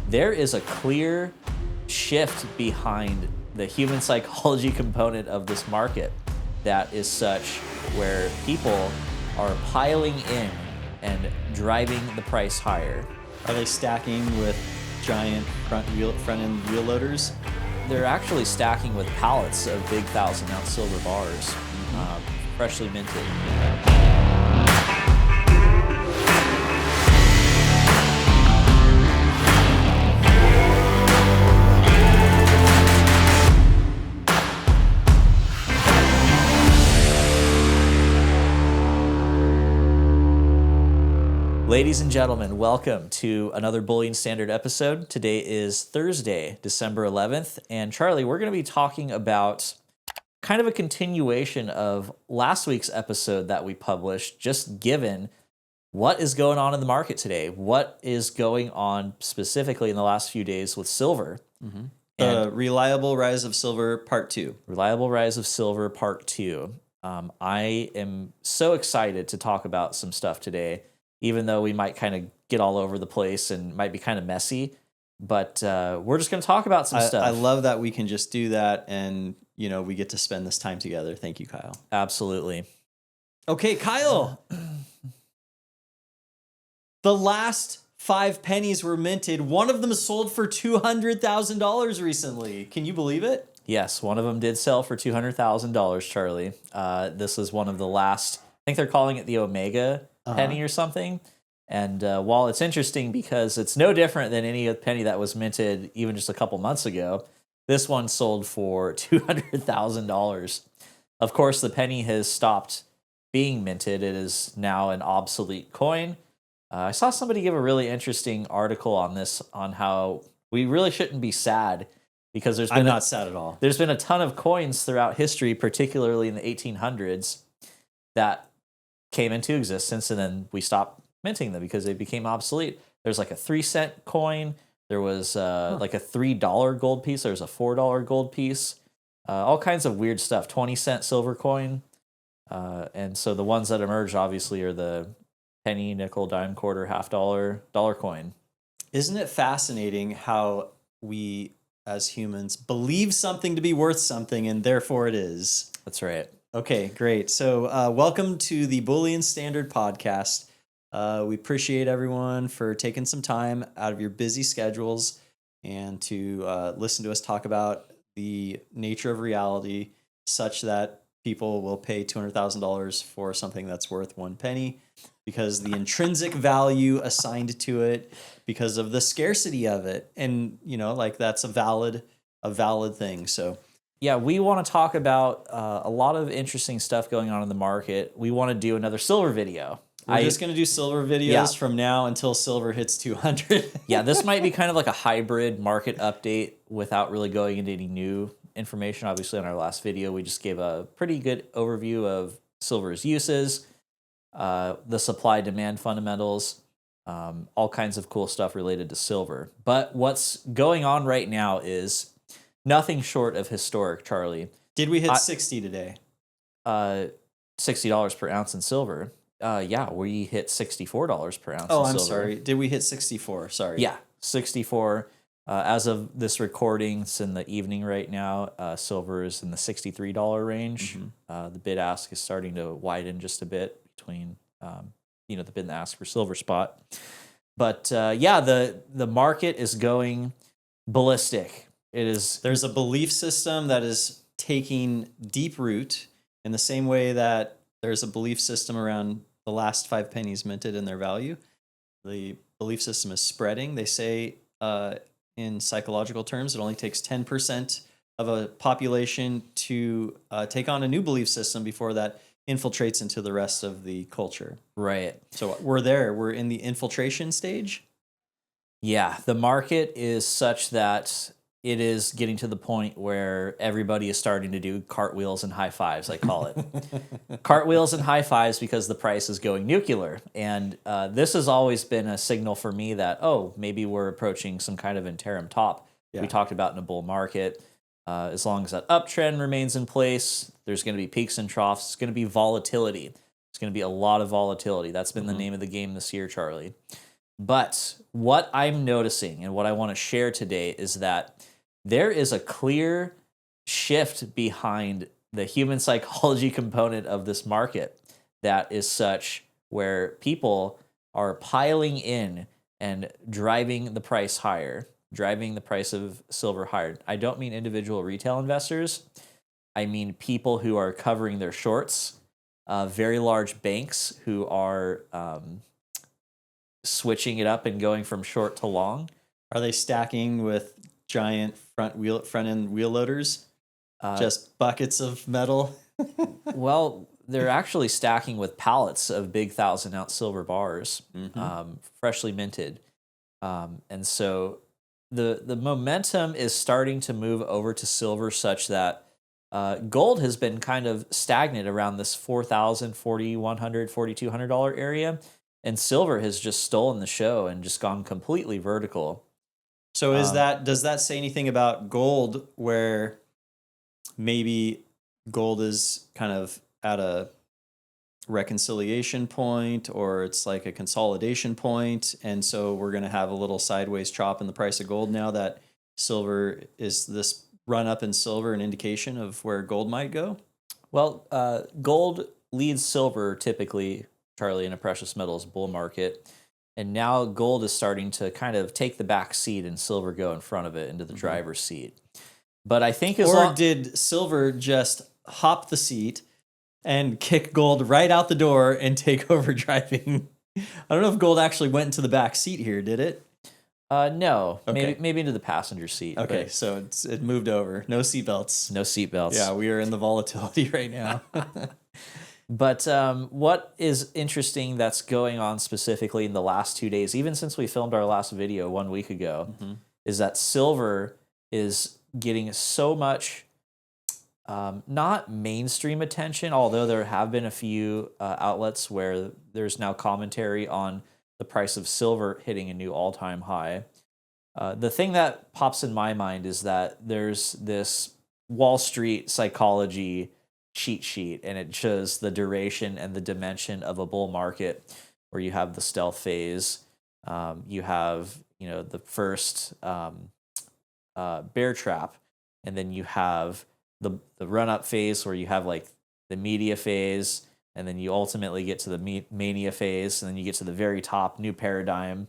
there is a clear shift behind the human psychology component of this market that is such where people are piling in and driving the price higher. Are they stacking with giant front-end wheel loaders? They're actually stacking with pallets of big 1,000-ounce silver bars, freshly minted. Ladies and gentlemen, welcome to another Bullion Standard episode. Today is Thursday, December 11th, and Charlie, we're going to be talking about kind of a continuation of last week's episode that we published, just given what is going on in the market today, what is going on specifically in the last few days with silver. Mm-hmm. The Reliable Rise of Silver Part 2. Reliable Rise of Silver Part 2. I am so excited to talk about some stuff today, even though we might kind of get all over the place and might be kind of messy. But we're just going to talk about some stuff. I love that we can just do that and, we get to spend this time together. Thank you, Kyle. Absolutely. Okay, Kyle. The last 5 pennies were minted. One of them sold for $200,000 recently. Can you believe it? Yes, one of them did sell for $200,000, Charlie. This is one of the last, I think they're calling it the Omega penny or something. And while it's interesting because it's no different than any penny that was minted even just a couple months ago, this one sold for $200,000. Of course, the penny has stopped being minted. It is now an obsolete coin. I saw somebody give a really interesting article on this, on how we really shouldn't be sad because I'm not sad at all. There's been a ton of coins throughout history, particularly in the 1800s, that came into existence and then we stopped minting them because they became obsolete. There's like a 3-cent coin. There was like a $3 gold piece. There's a $4 gold piece. All kinds of weird stuff. 20-cent silver coin. And so the ones that emerged obviously are the penny, nickel, dime, quarter, $half, dollar coin. Isn't it fascinating how we as humans believe something to be worth something and therefore it is? That's right. Okay, great. So welcome to the Bullion Standard Podcast. We appreciate everyone for taking some time out of your busy schedules and to listen to us talk about the nature of reality such that people will pay $200,000 for something that's worth 1 penny because the intrinsic value assigned to it, because of the scarcity of it. And, that's a valid thing. So yeah, we want to talk about a lot of interesting stuff going on in the market. We want to do another silver video. We're just going to do silver videos from now until silver hits 200. Yeah, this might be kind of like a hybrid market update without really going into any new information. Obviously, on our last video, we just gave a pretty good overview of silver's uses, the supply-demand fundamentals, all kinds of cool stuff related to silver. But what's going on right now is nothing short of historic, Charlie. Did we hit 60 today? $60 per ounce in silver. Yeah, we hit $64 per ounce. Oh, in I'm silver. Sorry. Did we hit 64? Sorry. Yeah, 64. As of this recording, it's in the evening right now. Silver is in the $63 range. Mm-hmm. The bid ask is starting to widen just a bit between, the bid and ask for silver spot. But the market is going ballistic. There's a belief system that is taking deep root in the same way that there's a belief system around the last 5 pennies minted and their value. The belief system is spreading. They say in psychological terms, it only takes 10% of a population to take on a new belief system before that infiltrates into the rest of the culture. Right. So we're there. We're in the infiltration stage. Yeah, the market is such that it is getting to the point where everybody is starting to do cartwheels and high fives, I call it. Cartwheels and high fives because the price is going nuclear. And this has always been a signal for me that, maybe we're approaching some kind of interim top. Yeah. We talked about in a bull market. As long as that uptrend remains in place, there's going to be peaks and troughs. It's going to be volatility. It's going to be a lot of volatility. That's been the name of the game this year, Charlie. But what I'm noticing and what I want to share today is that there is a clear shift behind the human psychology component of this market that is such where people are piling in and driving the price higher, driving the price of silver higher. I don't mean individual retail investors. I mean people who are covering their shorts, very large banks who are switching it up and going from short to long. Are they stacking with giant front end wheel loaders? Just buckets of metal? Well, they're actually stacking with pallets of big 1,000-ounce silver bars, freshly minted. And so the momentum is starting to move over to silver such that gold has been kind of stagnant around this $4,000, $4,100, $4,200 area. And silver has just stolen the show and just gone completely vertical. So does that say anything about gold, where maybe gold is kind of at a reconciliation point, or it's like a consolidation point, and so we're going to have a little sideways chop in the price of gold now that silver is this run up in silver an indication of where gold might go? Well, gold leads silver typically, Charlie, in a precious metals bull market. And now gold is starting to kind of take the back seat and silver go in front of it into the driver's seat. But I think did silver just hop the seat and kick gold right out the door and take over driving? I don't know if gold actually went into the back seat here, did it? No, Okay. maybe into the passenger seat. Okay, so it moved over. No seatbelts. No seatbelts. Yeah, we are in the volatility right now. But what is interesting that's going on specifically in the last 2 days, even since we filmed our last video 1 week ago, is that silver is getting so much, not mainstream attention, although there have been a few outlets where there's now commentary on the price of silver hitting a new all-time high. The thing that pops in my mind is that there's this Wall Street psychology cheat sheet, and it shows the duration and the dimension of a bull market, where you have the stealth phase, you have the first bear trap, and then you have the run up phase where you have like the media phase, and then you ultimately get to the mania phase, and then you get to the very top, new paradigm,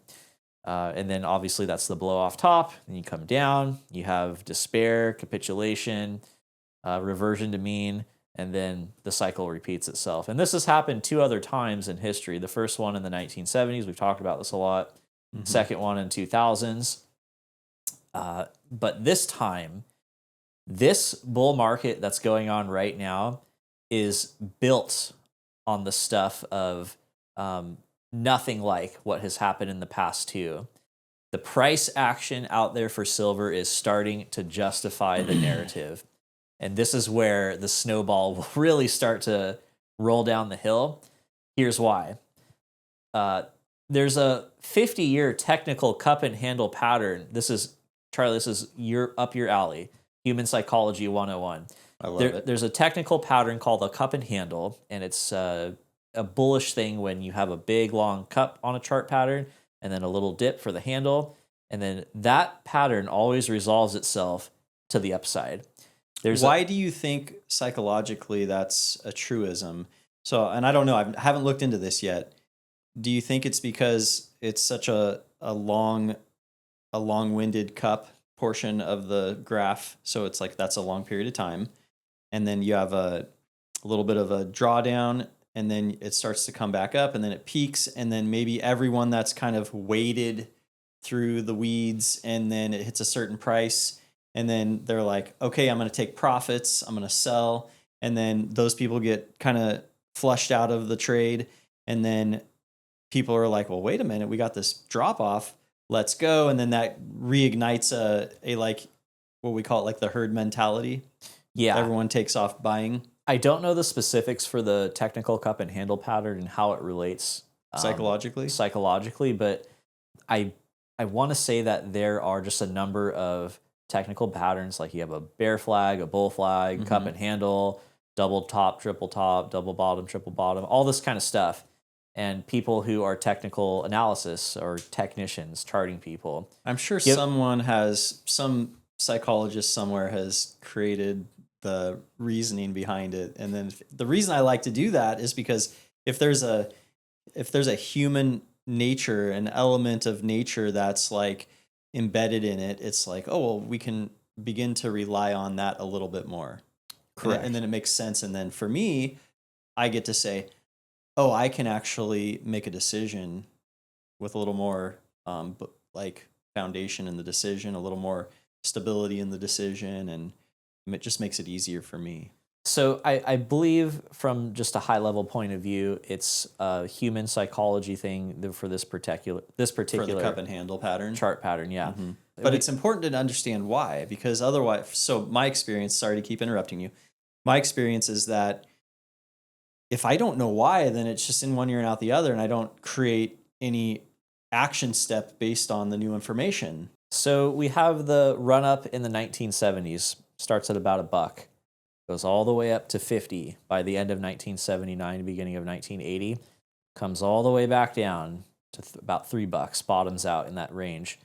and then obviously that's the blow off top, and you come down, you have despair, capitulation, reversion to mean, and then the cycle repeats itself. And this has happened 2 other times in history. The first one in the 1970s, we've talked about this a lot. Second one in 2000s. But this time, this bull market that's going on right now is built on the stuff of nothing like what has happened in the past 2. The price action out there for silver is starting to justify the narrative. And this is where the snowball will really start to roll down the hill. Here's why. There's a 50-year technical cup and handle pattern. Charlie, this is up your alley. Human Psychology 101. I love it. There's a technical pattern called a cup and handle, and it's a bullish thing when you have a big, long cup on a chart pattern and then a little dip for the handle. And then that pattern always resolves itself to the upside. Why do you think psychologically that's a truism? So, and I don't know, I haven't looked into this yet. Do you think it's because it's such a long-winded cup portion of the graph? So it's like that's a long period of time. And then you have a little bit of a drawdown, and then it starts to come back up, and then it peaks, and then maybe everyone that's kind of waded through the weeds, and then it hits a certain price. And then they're like, okay, I'm going to take profits. I'm going to sell. And then those people get kind of flushed out of the trade. And then people are like, well, wait a minute. We got this drop off. Let's go. And then that reignites a like what we call it, like the herd mentality. Yeah. Everyone takes off buying. I don't know the specifics for the technical cup and handle pattern and how it relates psychologically, but I want to say that there are just a number of technical patterns, like you have a bear flag, a bull flag, cup and handle, double top, double bottom, triple bottom, all this kind of stuff. and people who are technical analysis or technicians, charting people. I'm sure Give- some psychologist somewhere has created the reasoning behind it. And then the reason I like to do that is because if there's a human nature, an element of nature that's like embedded in it, it's like, oh, well, we can begin to rely on that a little bit more. Correct. And then it makes sense. And then for me, I get to say, oh, I can actually make a decision with a little more like foundation in the decision, a little more stability in the decision, and it just makes it easier for me. So I believe from just a high level point of view, it's a human psychology thing for this particular For the cup and handle pattern. chart pattern. Yeah. Mm-hmm. But it's important to understand why, because otherwise, so my experience, sorry to keep interrupting you, my experience is that if I don't know why, then it's just in one ear and out the other, and I don't create any action step based on the new information. So we have the run up in the 1970s, starts at about $1, goes all the way up to 50 by the end of 1979, beginning of 1980, comes all the way back down to about $3, bottoms out in that range.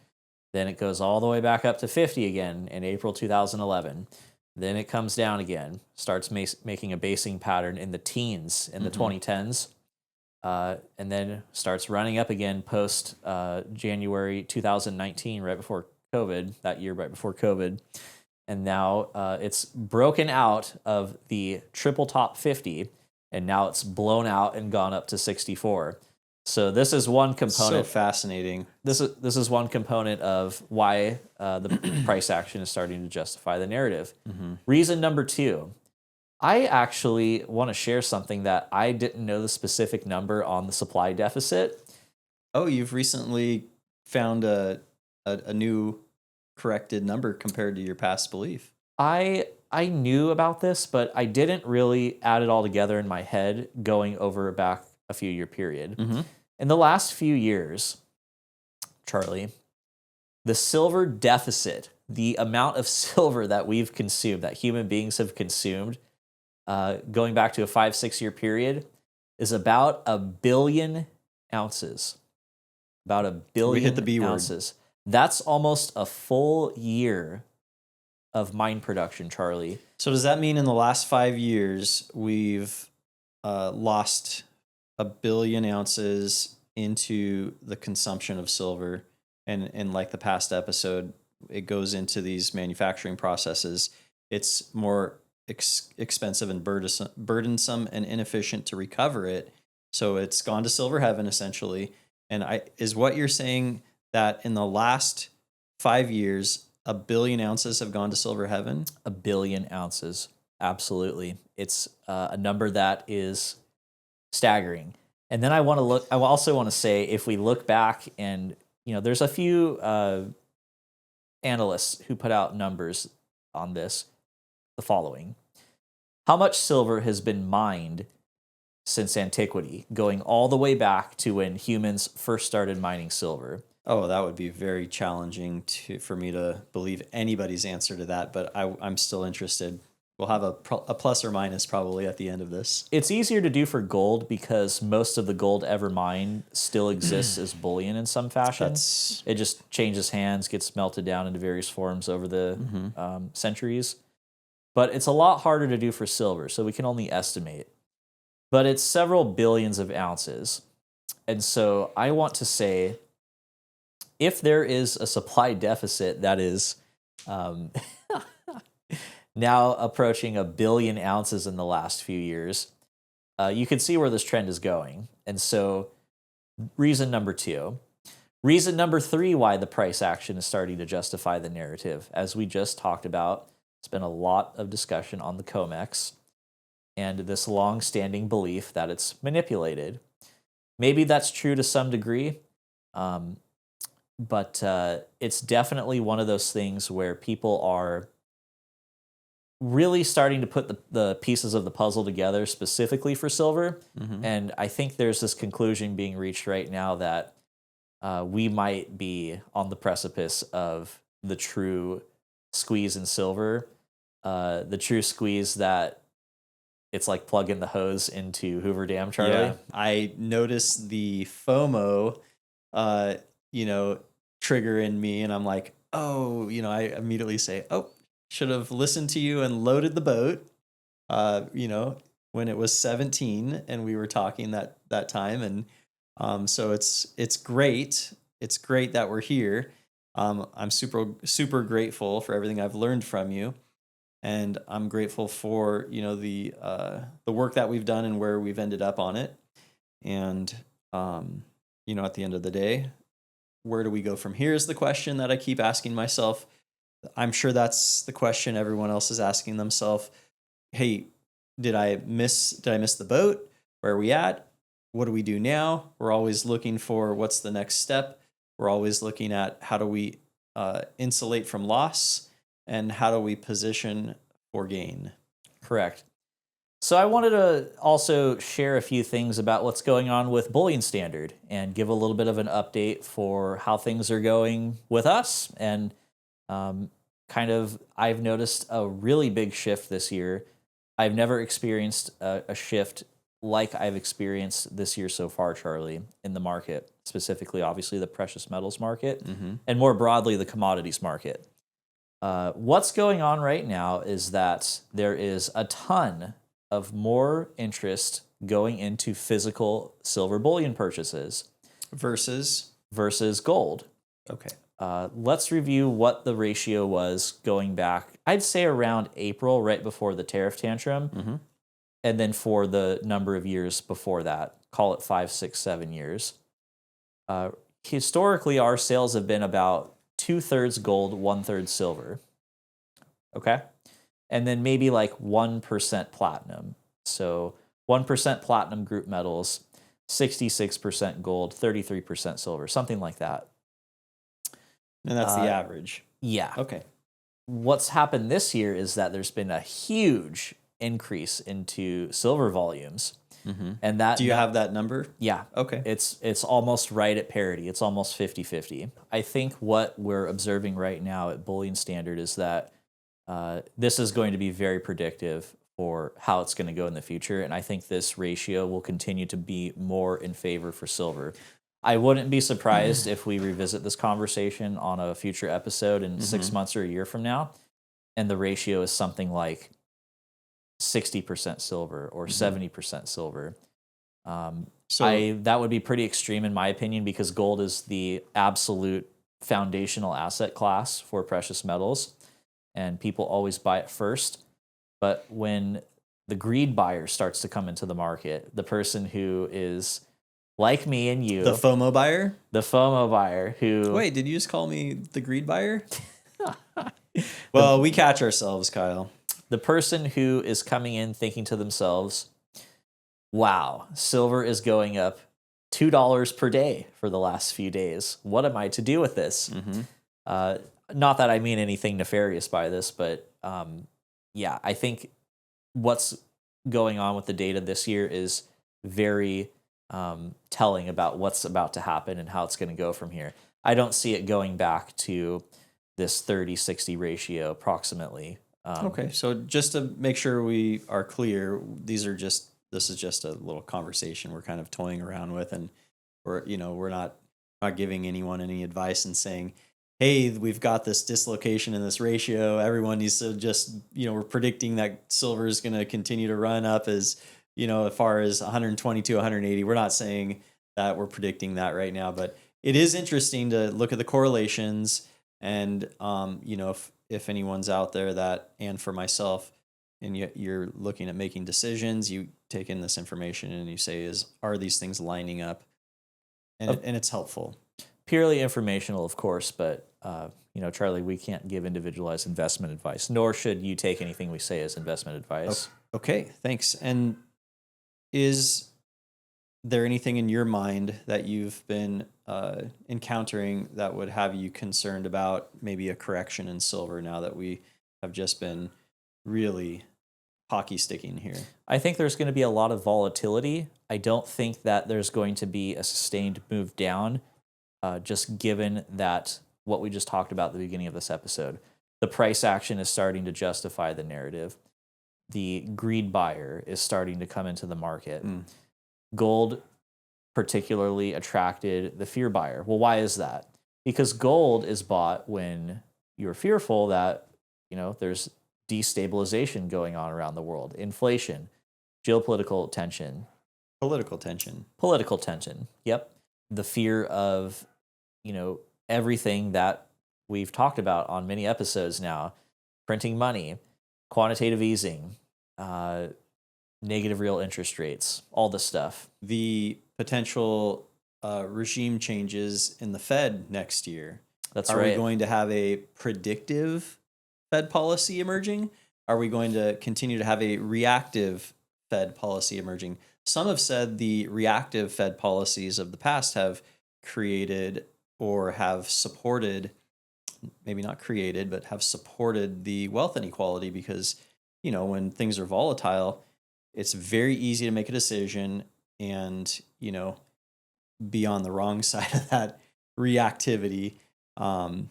Then it goes all the way back up to 50 again in April 2011. Then it comes down again, starts making a basing pattern in the teens in the 2010s, and then starts running up again post January 2019, right before COVID, that year right before COVID. And now it's broken out of the triple top 50, and now it's blown out and gone up to 64. So this is one component. So fascinating. This is one component of why the price action is starting to justify the narrative. Mm-hmm. Reason number 2, I actually want to share something that I didn't know the specific number on the supply deficit. Oh, you've recently found a new corrected number compared to your past belief. I knew about this, but I didn't really add it all together in my head going over back a few year period. Mm-hmm. In the last few years, Charlie, the silver deficit, the amount of silver that we've consumed, that human beings have consumed, going back to a 5-6 year period, is about 1 billion ounces. About 1 billion We hit the B ounces. That's almost a full year of mine production, Charlie. So does that mean in the last 5 years we've lost 1 billion ounces into the consumption of silver? And in like the past episode, it goes into these manufacturing processes. It's more expensive and burdensome and inefficient to recover it. So it's gone to silver heaven essentially. And is what you're saying that in the last 5 years, 1 billion ounces have gone to silver heaven? 1 billion ounces. Absolutely. It's a number that is staggering. And then I also want to say, if we look back and, there's a few analysts who put out numbers on this, the following. How much silver has been mined since antiquity, going all the way back to when humans first started mining silver? Oh, that would be very challenging for me to believe anybody's answer to that, but I'm still interested. We'll have a plus or minus probably at the end of this. It's easier to do for gold because most of the gold ever mined still exists as bullion in some fashion. It just changes hands, gets melted down into various forms over the centuries. But it's a lot harder to do for silver, so we can only estimate. But it's several billions of ounces. And so I want to say, if there is a supply deficit that is now approaching 1 billion ounces in the last few years, you can see where this trend is going. And so reason number 2. Reason number 3 why the price action is starting to justify the narrative. As we just talked about, it's been a lot of discussion on the COMEX and this long-standing belief that it's manipulated. Maybe that's true to some degree, but it's definitely one of those things where people are really starting to put the pieces of the puzzle together specifically for silver. Mm-hmm. And I think there's this conclusion being reached right now that we might be on the precipice of the true squeeze in silver, the true squeeze that it's like plugging the hose into Hoover Dam, Charlie. Yeah, I noticed the FOMO, trigger in me, and I'm like, oh, I immediately say, oh, should have listened to you and loaded the boat, when it was 17 and we were talking that time, and so it's great. It's great that we're here. I'm super grateful for everything I've learned from you. And I'm grateful for the work that we've done and where we've ended up on it. And at the end of the day, where do we go from here is the question that I keep asking myself. I'm sure that's the question everyone else is asking themselves. Hey, did I miss the boat? Where are we at? What do we do now? We're always looking for what's the next step. We're always looking at how do we insulate from loss. And how do we position for gain? Correct. So I wanted to also share a few things about what's going on with Bullion Standard and give a little bit of an update for how things are going with us. And I've noticed a really big shift this year. I've never experienced a shift like I've experienced this year so far, Charlie, in the market, specifically, obviously, the precious metals market, and more broadly, the commodities market. What's going on right now is that there is a ton of more interest going into physical silver bullion purchases versus gold. Okay. Let's review what the ratio was going back, I'd say around April, right before the tariff tantrum, and then for the number of years before that, call it 5, 6, 7 years. Historically, our sales have been about 2/3 gold, 1/3 silver. Okay. And then maybe like 1% platinum. So 1% platinum group metals, 66% gold, 33% silver, something like that. And that's the average. Yeah. Okay. What's happened this year is that there's been a huge increase into silver volumes. And that, do you have that number? Yeah. Okay. It's almost right at parity. It's almost 50-50. I think what we're observing right now at Bullion Standard is that this is going to be very predictive for how it's going to go in the future. And I think this ratio will continue to be more in favor for silver. I wouldn't be surprised if we revisit this conversation on a future episode in 6 months or a year from now, and the ratio is something like 60% silver or 70% silver. That would be pretty extreme in my opinion, because gold is the absolute foundational asset class for precious metals, and people always buy it first. But when the greed buyer starts to come into the market, the person who is like me and you, the FOMO buyer who... Wait, did you just call me the greed buyer? Well, we catch ourselves, Kyle. The person who is coming in thinking to themselves, wow, silver is going up $2 per day for the last few days. What am I to do with this? Not that I mean anything nefarious by this, but I think what's going on with the data this year is very telling about what's about to happen and how it's going to go from here. I don't see it going back to this 30-60 ratio approximately. Okay, so just to make sure we are clear, this is just a little conversation we're kind of toying around with, and we're not giving anyone any advice and saying, hey, we've got this dislocation in this ratio. Everyone needs to just, we're predicting that silver is going to continue to run up as far as 122, 180. We're not saying that we're predicting that right now, but it is interesting to look at the correlations and, if anyone's out there that, and for myself, and you're looking at making decisions, you take in this information and you say, are these things lining up? And it's helpful. Purely informational, of course, but Charlie, we can't give individualized investment advice, nor should you take anything we say as investment advice. Okay, thanks. And is there anything in your mind that you've been encountering that would have you concerned about maybe a correction in silver now that we have just been really hockey sticking here? I think there's going to be a lot of volatility. I don't think that there's going to be a sustained move down, just given that what we just talked about at the beginning of this episode. The price action is starting to justify the narrative. the greed buyer is starting to come into the market. Gold particularly attracted the fear buyer. Well, why is that? Because gold is bought when you're fearful that, there's destabilization going on around the world, inflation, geopolitical tension. Political tension. Political tension. Yep. The fear of, everything that we've talked about on many episodes now, printing money, quantitative easing, negative real interest rates, all this stuff. The potential regime changes in the Fed next year. That's Are right. we going to have a predictive Fed policy emerging? Are we going to continue to have a reactive Fed policy emerging? Some have said the reactive Fed policies of the past have created or have supported, maybe not created, but have supported the wealth inequality because, when things are volatile, it's very easy to make a decision and, be on the wrong side of that reactivity. And,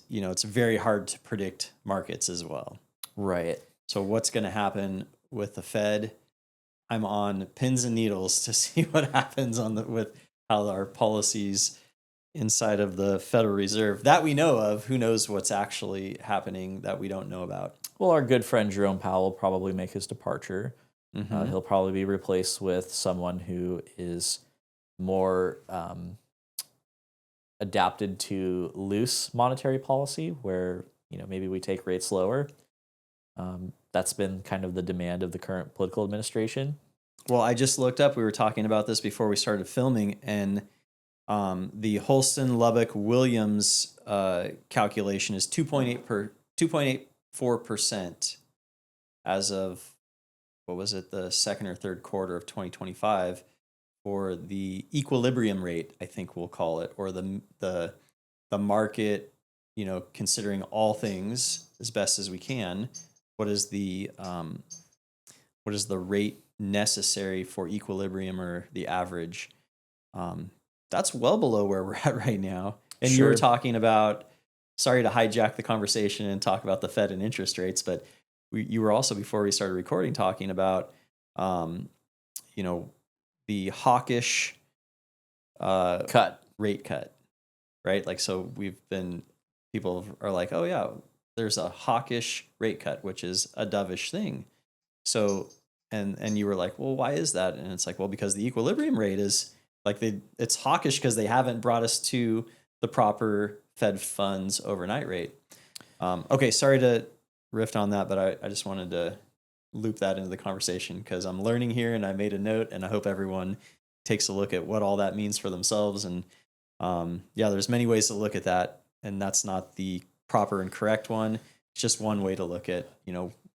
it's very hard to predict markets as well. Right. So what's going to happen with the Fed? I'm on pins and needles to see what happens with how our policies inside of the Federal Reserve that we know of. Who knows what's actually happening that we don't know about? Well, our good friend Jerome Powell will probably make his departure. He'll probably be replaced with someone who is more adapted to loose monetary policy, where maybe we take rates lower. That's been kind of the demand of the current political administration. Well, I just looked up. We were talking about this before we started filming, and the Holston Lubbock Williams calculation is 2.84% as of, what was it, the second or third quarter of 2025 for the equilibrium rate, I think we'll call it, or the market, considering all things as best as we can. What is the rate necessary for equilibrium, or the average? That's well below where we're at right now. And Sure. You were talking about, sorry to hijack the conversation and talk about the Fed and interest rates, but you were also, before we started recording, talking about, the hawkish rate cut, right? Like, so people are like, oh yeah, there's a hawkish rate cut, which is a dovish thing. So, and you were like, well, why is that? And it's like, well, because the equilibrium rate is like, it's hawkish because they haven't brought us to the proper Fed funds overnight rate. Okay, sorry to riff on that, but I just wanted to loop that into the conversation because I'm learning here, and I made a note, and I hope everyone takes a look at what all that means for themselves. And there's many ways to look at that, and that's not the proper and correct one. It's just one way to look at,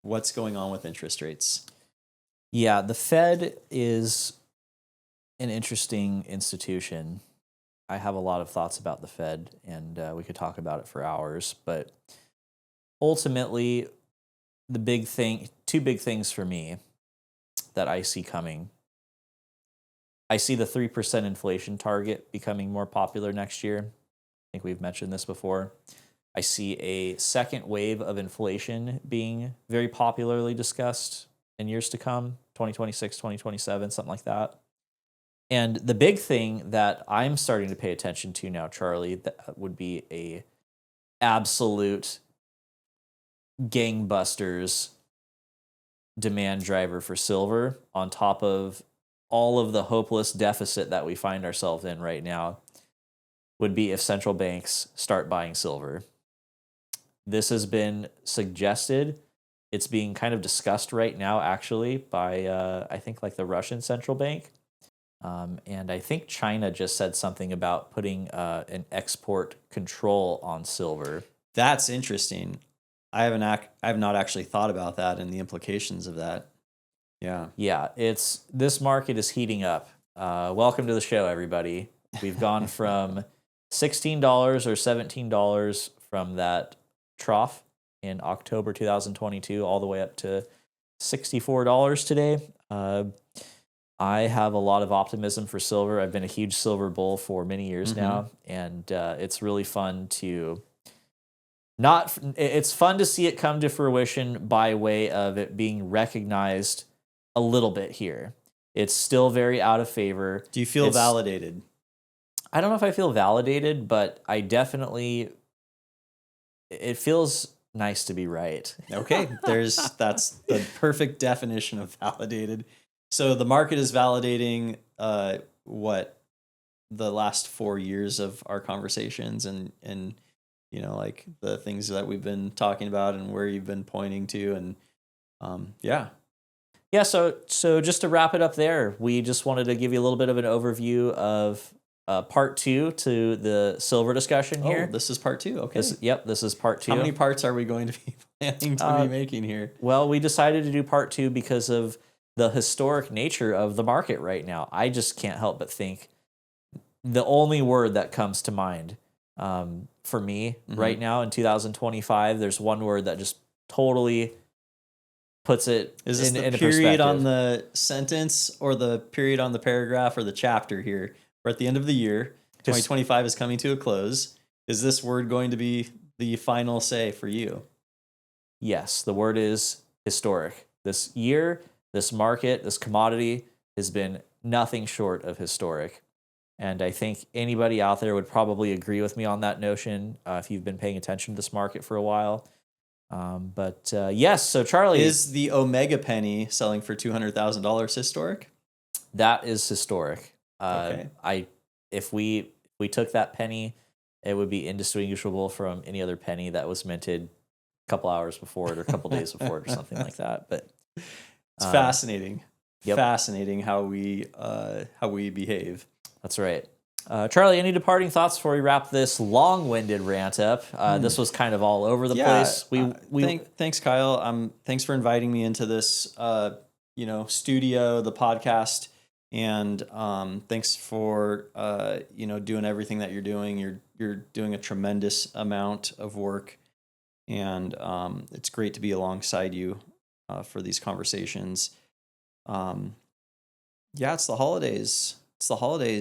what's going on with interest rates. Yeah, the Fed is an interesting institution. I have a lot of thoughts about the Fed, and we could talk about it for hours. But ultimately, two big things for me that I see coming. I see the 3% inflation target becoming more popular next year. I think we've mentioned this before. I see a second wave of inflation being very popularly discussed in years to come, 2026, 2027, something like that. And the big thing that I'm starting to pay attention to now, Charlie, that would be a absolute gangbusters demand driver for silver, on top of all of the hopeless deficit that we find ourselves in right now, would be if central banks start buying silver. This has been suggested. It's being kind of discussed right now, actually, by, I think, like the Russian central bank. And I think China just said something about putting an export control on silver. That's interesting. I have not actually thought about that and the implications of that. Yeah. Yeah, this market is heating up. Welcome to the show, everybody. We've gone from $16 or $17 from that trough in October 2022 all the way up to $64 today. I have a lot of optimism for silver. I've been a huge silver bull for many years now, and it's really fun to It's fun to see it come to fruition by way of it being recognized a little bit here. It's still very out of favor. Do you feel validated? I don't know if I feel validated, but I definitely, it feels nice to be right. Okay, that's the perfect definition of validated. So the market is validating what the last 4 years of our conversations and like the things that we've been talking about and where you've been pointing to, and yeah. So just to wrap it up there, we just wanted to give you a little bit of an overview of part 2 to the silver discussion here. Oh, this is part 2. Okay. This is part 2. How many parts are we going to be planning to be making here? Well, we decided to do part 2 because of the historic nature of the market right now. I just can't help but think the only word that comes to mind for me right now in 2025, there's one word that just totally puts it Is this in the period on the sentence or the period on the paragraph or the chapter here? We're at the end of the year. 2025 is coming to a close. Is this word going to be the final say for you? Yes, the word is historic. This year, this market, this commodity has been nothing short of historic. And I think anybody out there would probably agree with me on that notion if you've been paying attention to this market for a while. Yes, so Charlie, is the Omega penny selling for $200,000 historic? That is historic. Okay. If we took that penny, it would be indistinguishable from any other penny that was minted a couple hours before it or a couple days before it or something like that. But it's fascinating. Yep. Fascinating how we behave. That's right. Charlie, any departing thoughts before we wrap this long-winded rant up? This was kind of all over the place. Thanks, Kyle. Thanks for inviting me into this, studio, the podcast, and thanks for doing everything that you're doing. You're doing a tremendous amount of work, and it's great to be alongside you for these conversations. It's the holidays.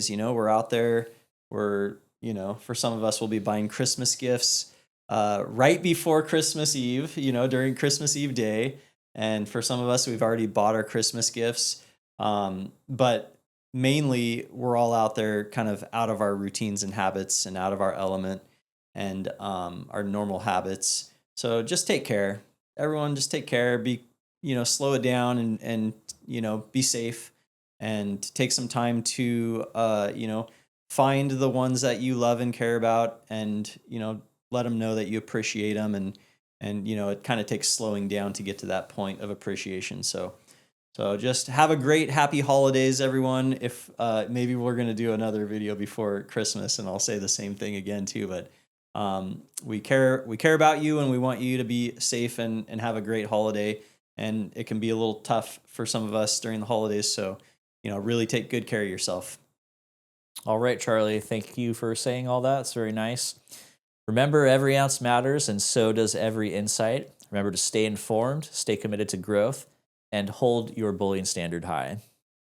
We're out there. We're, for some of us, we'll be buying Christmas gifts right before Christmas Eve, during Christmas Eve day. And for some of us, we've already bought our Christmas gifts. But mainly, we're all out there kind of out of our routines and habits and out of our element and our normal habits. So just take care. Everyone, just take care. Slow it down and be safe. And take some time to, find the ones that you love and care about, and let them know that you appreciate them. And it kind of takes slowing down to get to that point of appreciation. So just have a great, happy holidays, everyone. If maybe we're gonna do another video before Christmas, and I'll say the same thing again too. But we care about you, and we want you to be safe and have a great holiday. And it can be a little tough for some of us during the holidays. So really take good care of yourself. All right, Charlie. Thank you for saying all that. It's very nice. Remember, every ounce matters, and so does every insight. Remember to stay informed, stay committed to growth, and hold your bullion standard high.